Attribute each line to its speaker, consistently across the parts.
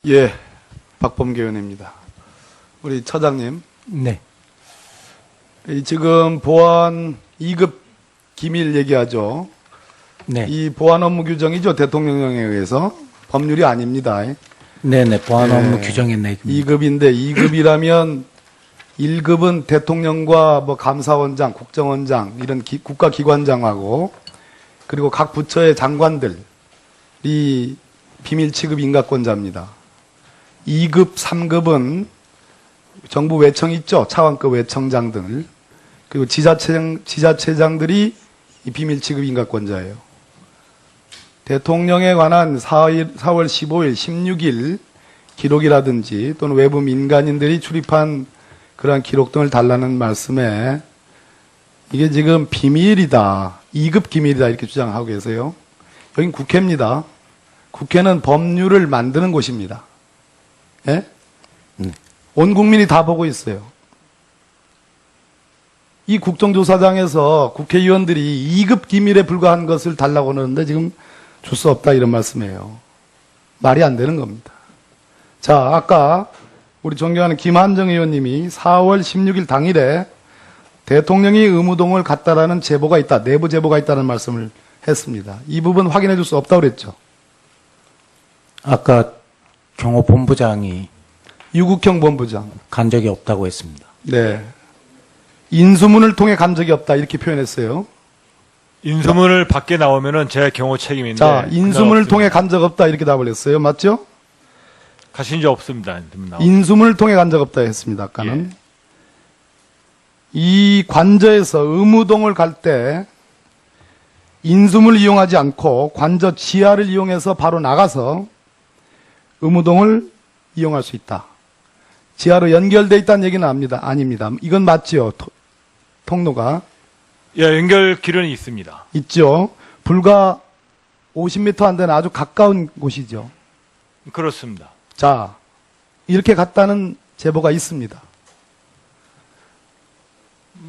Speaker 1: 예, 박범계 의원입니다. 우리 처장님,
Speaker 2: 네.
Speaker 1: 지금 보안 2급 기밀 얘기하죠.
Speaker 2: 네.
Speaker 1: 이 보안 업무 규정이죠. 대통령령에 의해서. 법률이 아닙니다.
Speaker 2: 네네. 보안 업무 규정에 내입니다.
Speaker 1: 2급인데 2급이라면 1급은 대통령과 뭐 감사원장, 국정원장 이런 국가기관장하고 그리고 각 부처의 장관들이 비밀 취급 인가권자입니다. 2급, 3급은 정부 외청 있죠. 차관급 외청장들 그리고 지자체장들이 이 비밀 취급 인가권자예요. 대통령에 관한 4월 15일, 16일 기록이라든지 또는 외부 민간인들이 출입한 그러한 기록 등을 달라는 말씀에 이게 지금 비밀이다. 2급 기밀이다. 이렇게 주장하고 계세요. 여긴 국회입니다. 국회는 법률을 만드는 곳입니다. 예? 온 국민이 다 보고 있어요. 이 국정조사장에서 국회의원들이 2급 기밀에 불과한 것을 달라고 하는데 지금 줄 수 없다 이런 말씀이에요. 말이 안 되는 겁니다. 자, 아까 우리 존경하는 김한정 의원님이 4월 16일 당일에 대통령이 의무동을 갔다라는 제보가 있다, 내부 제보가 있다는 말씀을 했습니다. 이 부분 확인해 줄 수 없다고 그랬죠.
Speaker 2: 아까 경호본부장이
Speaker 1: 유국형 본부장.
Speaker 2: 간 적이 없다고 했습니다.
Speaker 1: 네. 인수문을 통해 간 적이 없다 이렇게 표현했어요.
Speaker 3: 인수문을 밖에 나오면은 제 경호 책임인데.
Speaker 1: 자, 인수문을 통해 간 적 없다 이렇게 답을 했어요. 맞죠?
Speaker 3: 가신 적 없습니다.
Speaker 1: 인수문을 통해 간 적 없다 했습니다. 아까는. 예. 이 관저에서 의무동을 갈 때 인수문을 이용하지 않고 관저 지하를 이용해서 바로 나가서 의무동을 이용할 수 있다. 지하로 연결되어 있다는 얘기는 아닙니다. 이건 맞죠? 통로가.
Speaker 3: 예, 연결길은 있습니다.
Speaker 1: 있죠. 불과 50m 안 되는 아주 가까운 곳이죠.
Speaker 3: 그렇습니다.
Speaker 1: 자, 이렇게 갔다는 제보가 있습니다.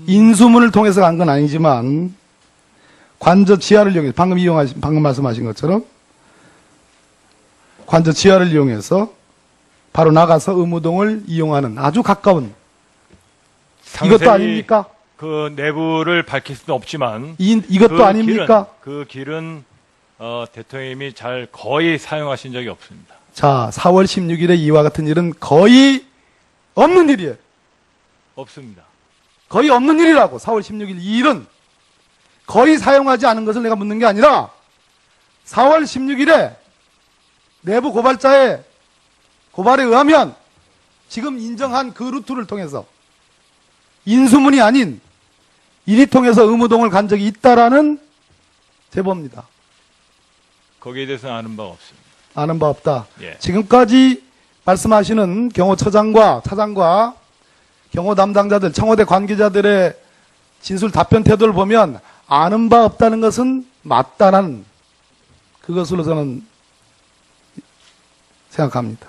Speaker 1: 인수문을 통해서 간 건 아니지만 관저 지하를 이용해서 방금 말씀하신 것처럼 관저 지하를 이용해서 바로 나가서 의무동을 이용하는 아주 가까운 이것도 아닙니까?
Speaker 3: 그 내부를 밝힐 수는 없지만
Speaker 1: 이것도 아닙니까?
Speaker 3: 그 길은 대통령님이 거의 사용하신 적이 없습니다.
Speaker 1: 자, 4월 16일에 이와 같은 일은 거의 없는 일이에요.
Speaker 3: 없습니다.
Speaker 1: 거의 없는 일이라고. 4월 16일 이 일은 거의 사용하지 않은 것을 내가 묻는 게 아니라 4월 16일에 내부 고발자의 고발에 의하면 지금 인정한 그 루트를 통해서 인수문이 아닌 이리 통해서 의무동을 간 적이 있다라는 제보입니다.
Speaker 3: 거기에 대해서는 아는 바가 없습니다.
Speaker 1: 아는 바 없다.
Speaker 3: 예.
Speaker 1: 지금까지 말씀하시는 경호처장과 차장과 경호 담당자들, 청와대 관계자들의 진술 답변 태도를 보면 아는 바 없다는 것은 맞다는 그것으로 저는 생각합니다.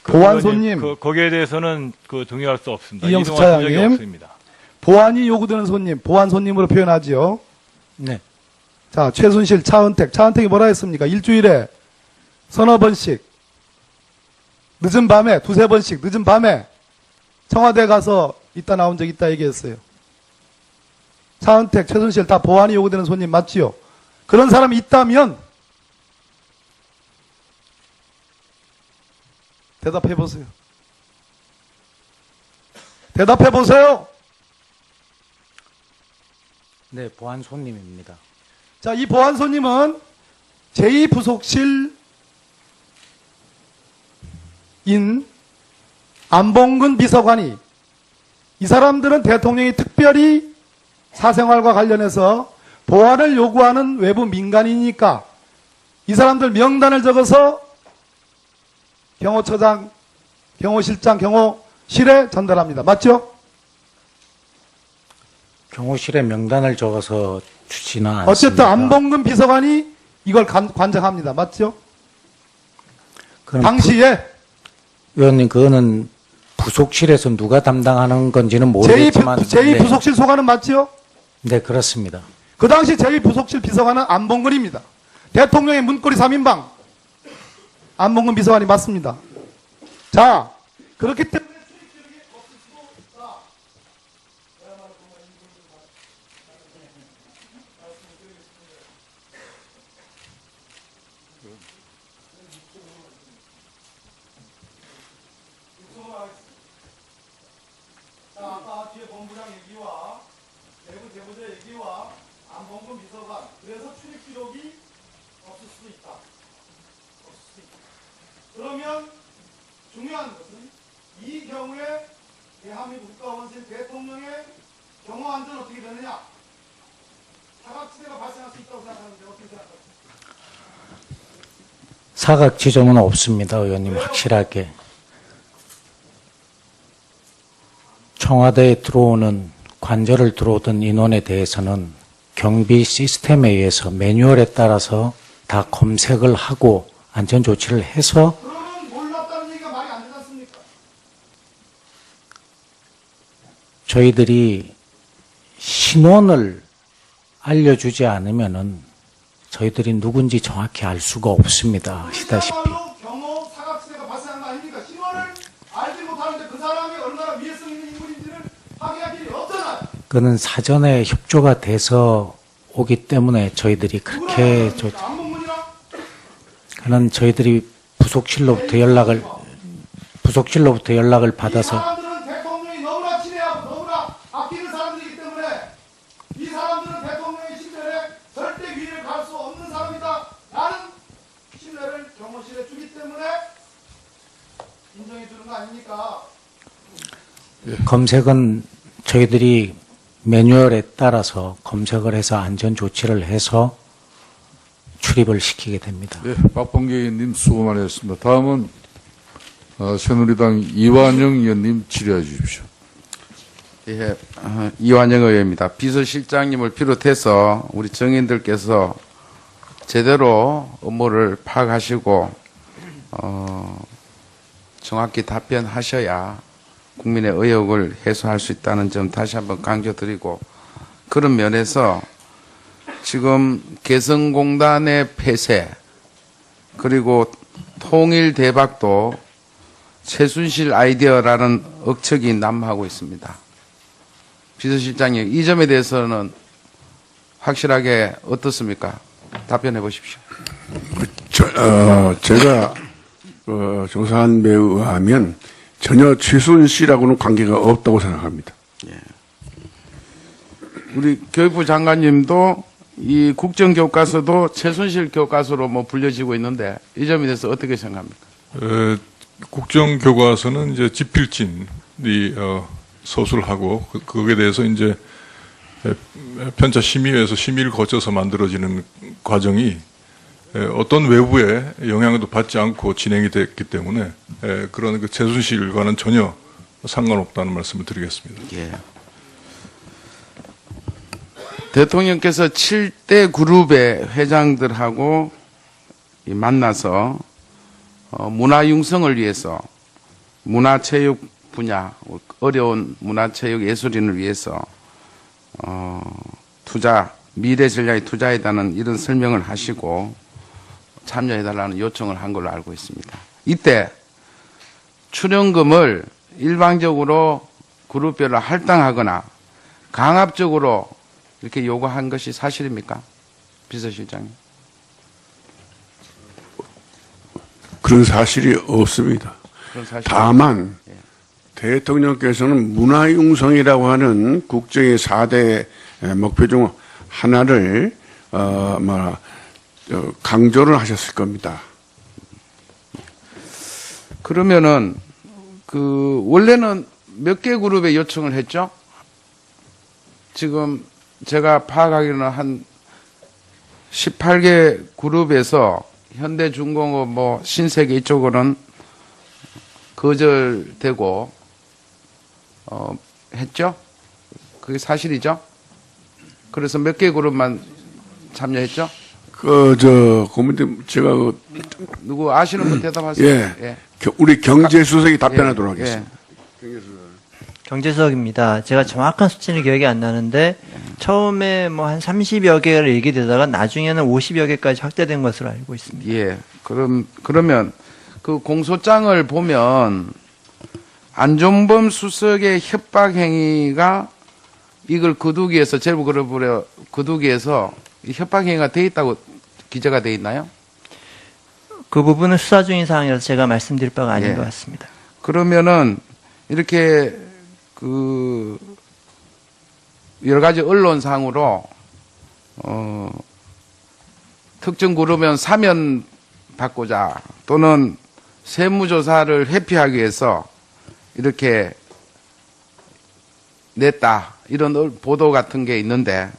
Speaker 1: 보안손님,
Speaker 3: 거기에 대해서는 동의할 수 없습니다.
Speaker 1: 이영수
Speaker 3: 이동할 적이
Speaker 1: 차장님,
Speaker 3: 없습니다.
Speaker 1: 보안이 요구되는 손님, 보안손님으로 표현하지요.
Speaker 2: 네.
Speaker 1: 자, 최순실, 차은택이 뭐라 했습니까? 일주일에 서너 번씩, 늦은 밤에, 두세 번씩, 늦은 밤에 청와대 가서 있다 나온 적 있다 얘기했어요. 차은택, 최순실 다 보안이 요구되는 손님 맞지요? 그런 사람이 있다면 대답해 보세요. 대답해 보세요.
Speaker 2: 네, 보안 손님입니다.
Speaker 1: 자, 이 보안 손님은 제2부속실인 안봉근 비서관이 이 사람들은 대통령이 특별히 사생활과 관련해서 보안을 요구하는 외부 민간이니까 이 사람들 명단을 적어서 경호처장, 경호실장, 경호실에 전달합니다. 맞죠?
Speaker 2: 경호실에 명단을 적어서 주지는 않습니다.
Speaker 1: 어쨌든 안봉근 비서관이 이걸 관장합니다. 맞죠? 당시에
Speaker 2: 의원님, 그거는 부속실에서 누가 담당하는 건지는 모르겠지만
Speaker 1: 제2부속실 소관은 맞죠?
Speaker 2: 네, 그렇습니다.
Speaker 1: 그 당시 제2부속실 비서관은 안봉근입니다. 대통령의 문고리 3인방 안봉근 비서관이 맞습니다. 자, 그렇기 때문에 수익 기록이 없을 수도 있다. 자, 아까 뒤에 본부장 얘기와 내부 제보자 얘기와 안봉근 비서관, 그래서 출입 기록이 없을 수도 있다. 없을 수도 있다. 그러면 중요한 것은 이 경우에 대한민국 국가원생 대통령의 경호 안전 어떻게 되느냐? 사각지대가 발생할 수 있다고 생각하는데 어떻게 생각하세요?
Speaker 2: 사각 지점은 없습니다, 의원님. 확실하게. 청와대에 들어오는 관저를 들어오던 인원에 대해서는 경비 시스템에 의해서 매뉴얼에 따라서 다 검색을 하고 안전 조치를 해서
Speaker 1: 그러면 몰랐다는 얘기가 말이 안 되지 않습니까?
Speaker 2: 저희들이 신원을 알려주지 않으면은 저희들이 누군지 정확히 알 수가 없습니다. 아시다시피.
Speaker 1: 그야말로 경호 사각지대가 발생한 거 아닙니까? 신원을 알지 못하는데 그 사람이 얼마나 위해성 있는 인물인지를 확인할 길이 없잖아요.
Speaker 2: 그는 사전에 협조가 돼서 오기 때문에 저희들이 그렇게
Speaker 1: 안봉문이랑
Speaker 2: 그는 저희들이 부속실로부터 연락을
Speaker 1: 이
Speaker 2: 받아서
Speaker 1: 사람들은 대통령이 너무나 친애하고 너무나 아끼는 사람들이기 때문에 이 사람들은 대통령의 신뢰에 절대 위를 갈 수 없는 사람이다 라는 신뢰를 경호실에 주기 때문에 인정해 주는 거 아닙니까?
Speaker 2: 검색은 저희들이 매뉴얼에 따라서 검색을 해서 안전 조치를 해서 출입을 시키게 됩니다.
Speaker 4: 네, 박범계 의원님 수고 많으셨습니다. 다음은 새누리당 이완영 의원님 질의해 주십시오.
Speaker 5: 예, 이완영 의원입니다. 비서실장님을 비롯해서 우리 정인들께서 제대로 업무를 파악하시고 정확히 답변하셔야 국민의 의혹을 해소할 수 있다는 점 다시 한번 강조드리고, 그런 면에서 지금 개성공단의 폐쇄 그리고 통일 대박도 최순실 아이디어라는 억측이 난무하고 있습니다. 비서실장님, 이 점에 대해서는 확실하게 어떻습니까? 답변해 보십시오.
Speaker 6: 제가 조사한 바에 의하면 전혀 최순실하고는 관계가 없다고 생각합니다.
Speaker 5: 우리 교육부 장관님도 이 국정교과서도 최순실 교과서로 뭐 불려지고 있는데 이 점에 대해서 어떻게 생각합니까?
Speaker 7: 국정교과서는 이제 지필진이 서술을 하고 거기에 대해서 이제 편차 심의회에서 심의를 거쳐서 만들어지는 과정이 어떤 외부의 영향도 받지 않고 진행이 됐기 때문에 그런 그 최순실과는 전혀 상관없다는 말씀을 드리겠습니다.
Speaker 5: 예. 대통령께서 7대 그룹의 회장들하고 만나서 문화융성을 위해서 문화체육 분야, 어려운 문화체육 예술인을 위해서 투자, 미래 전략에 투자해달라는 이런 설명을 하시고 참여해달라는 요청을 한 걸로 알고 있습니다. 이때 출연금을 일방적으로 그룹별로 할당하거나 강압적으로 이렇게 요구한 것이 사실입니까? 비서실장님.
Speaker 6: 그런 사실이 없습니다.
Speaker 5: 그런 사실.
Speaker 6: 다만 대통령께서는 문화융성이라고 하는 국정의 4대 목표 중 하나를 강조를 하셨을 겁니다.
Speaker 5: 그러면은 원래는 몇 개 그룹에 요청을 했죠? 지금 제가 파악하기로는 한 18개 그룹에서 현대중공업 신세계 이쪽으로는 거절되고 했죠? 그게 사실이죠? 그래서 몇 개 그룹만 참여했죠?
Speaker 6: 고문님 제가
Speaker 5: 누구 아시는 분 대답하세요.
Speaker 6: 예. 우리 경제수석이 답변하도록 하겠습니다.
Speaker 8: 경제수석입니다. 제가 정확한 수치는 기억이 안 나는데 처음에 한 30여 개를 얘기되다가 나중에는 50여 개까지 확대된 것으로 알고 있습니다.
Speaker 5: 예. 그러면 그 공소장을 보면 안종범 수석의 협박 행위가 이걸 거두기에서 제보 걸어버려 거두기에서 이 협박 행위가 돼 있다고 기재가 돼 있나요?
Speaker 8: 그 부분은 수사 중인 사항이라서 제가 말씀드릴 바가 아닌
Speaker 5: 예.
Speaker 8: 것 같습니다.
Speaker 5: 그러면은 이렇게 그 여러 가지 언론상으로 특정 그룹은 사면 받고자 또는 세무조사를 회피하기 위해서 이렇게 냈다 이런 보도 같은 게 있는데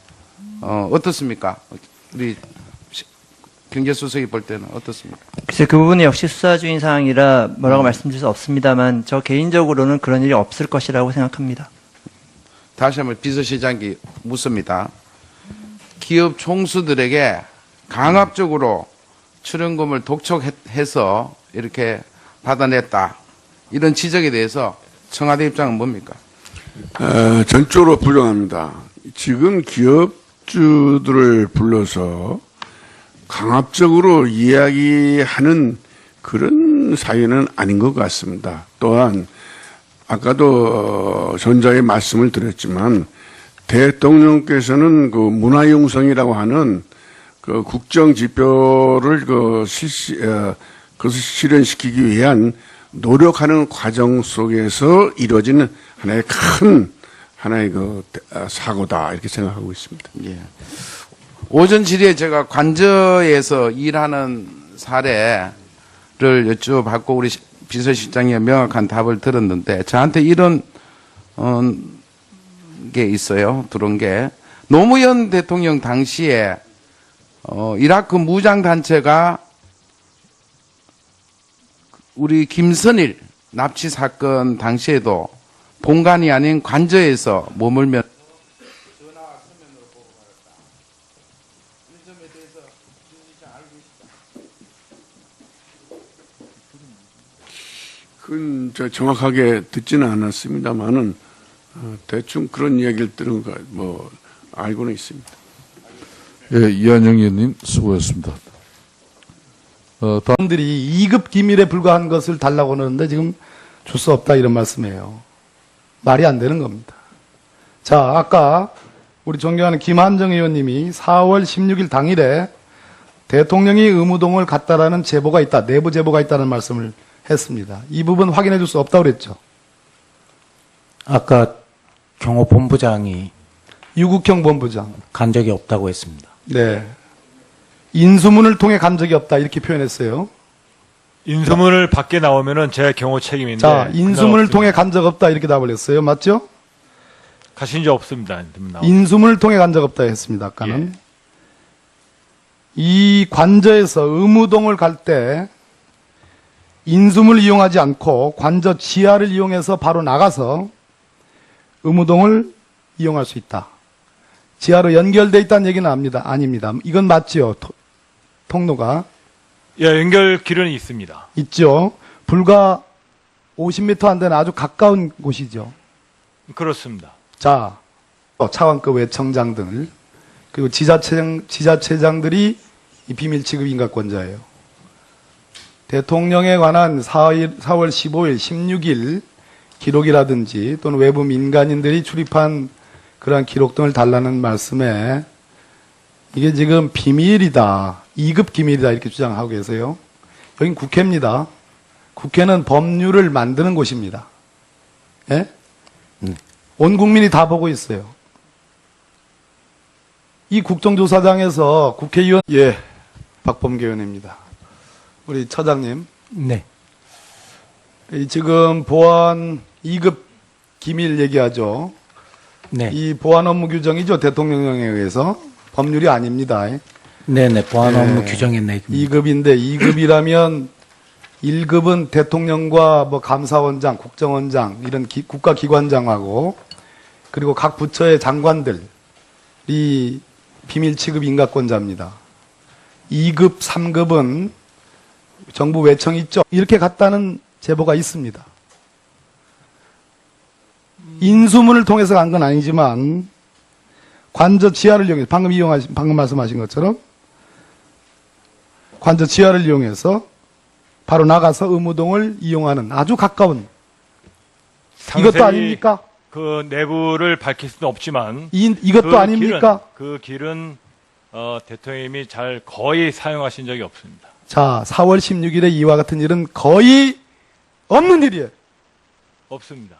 Speaker 5: 어떻습니까? 우리 경제수석이 볼 때는 어떻습니까?
Speaker 8: 글쎄 그 부분은 역시 수사 중인 사항이라 뭐라고 말씀드릴 수 없습니다만 저 개인적으로는 그런 일이 없을 것이라고 생각합니다.
Speaker 5: 다시 한번 비서실장께 묻습니다. 기업 총수들에게 강압적으로 출연금을 독촉해서 이렇게 받아냈다. 이런 지적에 대해서 청와대 입장은 뭡니까?
Speaker 6: 전적으로 부정합니다. 지금 기업주들을 불러서 강압적으로 이야기하는 그런 사유는 아닌 것 같습니다. 또한 아까도 전자에 말씀을 드렸지만 대통령께서는 그 문화융성이라고 하는 그 국정 지표를 그것을 실현시키기 위한 노력하는 과정 속에서 이루어지는 하나의 그 사고다 이렇게 생각하고 있습니다.
Speaker 5: 예. 오전 질의에 제가 관저에서 일하는 사례를 여쭤봤고 우리 비서실장이 명확한 답을 들었는데 저한테 이런 게 있어요. 들어온 게 노무현 대통령 당시에 이라크 무장단체가 우리 김선일 납치 사건 당시에도 본관이 아닌 관저에서 머물며
Speaker 6: 그건 저 정확하게 듣지는 않았습니다만은 대충 그런 이야기를 들은 거 뭐 알고는 있습니다.
Speaker 4: 예, 이한영 의원님 수고했습니다.
Speaker 1: 사람들이 2급 기밀에 불과한 것을 달라고 하는데 지금 줄 수 없다 이런 말씀이에요. 말이 안 되는 겁니다. 자, 아까 우리 존경하는 김한정 의원님이 4월 16일 당일에 대통령이 의무동을 갔다라는 제보가 있다, 내부 제보가 있다는 말씀을 했습니다. 이 부분 확인해 줄 수 없다고 그랬죠.
Speaker 2: 아까 경호본부장이
Speaker 1: 유국형 본부장.
Speaker 2: 간 적이 없다고 했습니다.
Speaker 1: 네. 인수문을 통해 간 적이 없다 이렇게 표현했어요.
Speaker 3: 인수문을 밖에 나오면은 제 경호 책임인데.
Speaker 1: 자, 인수문을
Speaker 3: 그날
Speaker 1: 통해 간 적 없다 이렇게 답을 했어요. 맞죠?
Speaker 3: 가신 적 없습니다.
Speaker 1: 인수문을 통해 간 적 없다 했습니다. 아까는. 이 관저에서 의무동을 갈 때 인수문을 이용하지 않고 관저 지하를 이용해서 바로 나가서 의무동을 이용할 수 있다. 지하로 연결돼 있다는 얘기는 아닙니다. 이건 맞지요? 통로가.
Speaker 3: 예, 연결길은 있습니다.
Speaker 1: 있죠. 불과 50m 안 되는 아주 가까운 곳이죠.
Speaker 3: 그렇습니다.
Speaker 1: 자, 차관급 외청장들 그리고 지자체장들이 이 비밀 취급 인가권자예요. 대통령에 관한 4월 15일, 16일 기록이라든지 또는 외부 민간인들이 출입한 그러한 기록 등을 달라는 말씀에 이게 지금 비밀이다, 2급 기밀이다 이렇게 주장하고 계세요. 여긴 국회입니다. 국회는 법률을 만드는 곳입니다. 예? 온 국민이 다 보고 있어요. 이 국정조사장에서 국회의원, 예, 박범계 의원입니다. 우리 처장님.
Speaker 2: 네.
Speaker 1: 이 지금 보안 2급 기밀 얘기하죠.
Speaker 2: 네.
Speaker 1: 이 보안 업무 규정이죠. 대통령령에 의해서. 법률이 아닙니다.
Speaker 2: 네네. 보안 업무
Speaker 1: 네.
Speaker 2: 규정에 내입니다.
Speaker 1: 2급인데 2급이라면 1급은 대통령과 뭐 감사원장, 국정원장 이런 국가기관장하고 그리고 각 부처의 장관들이 비밀 취급 인가권자입니다. 2급, 3급은 정부 외청 있죠. 이렇게 갔다는 제보가 있습니다. 인수문을 통해서 간 건 아니지만 관저 지하를 이용해서 방금 말씀하신 것처럼 관저 지하를 이용해서 바로 나가서 의무동을 이용하는 아주 가까운
Speaker 3: 상세히
Speaker 1: 이것도 아닙니까?
Speaker 3: 그 내부를 밝힐 수는 없지만
Speaker 1: 이것도
Speaker 3: 그
Speaker 1: 아닙니까?
Speaker 3: 그 길은 대통령님이 잘 거의 사용하신 적이 없습니다.
Speaker 1: 자, 4월 16일에 이와 같은 일은 거의 없는 일이에요.
Speaker 3: 없습니다.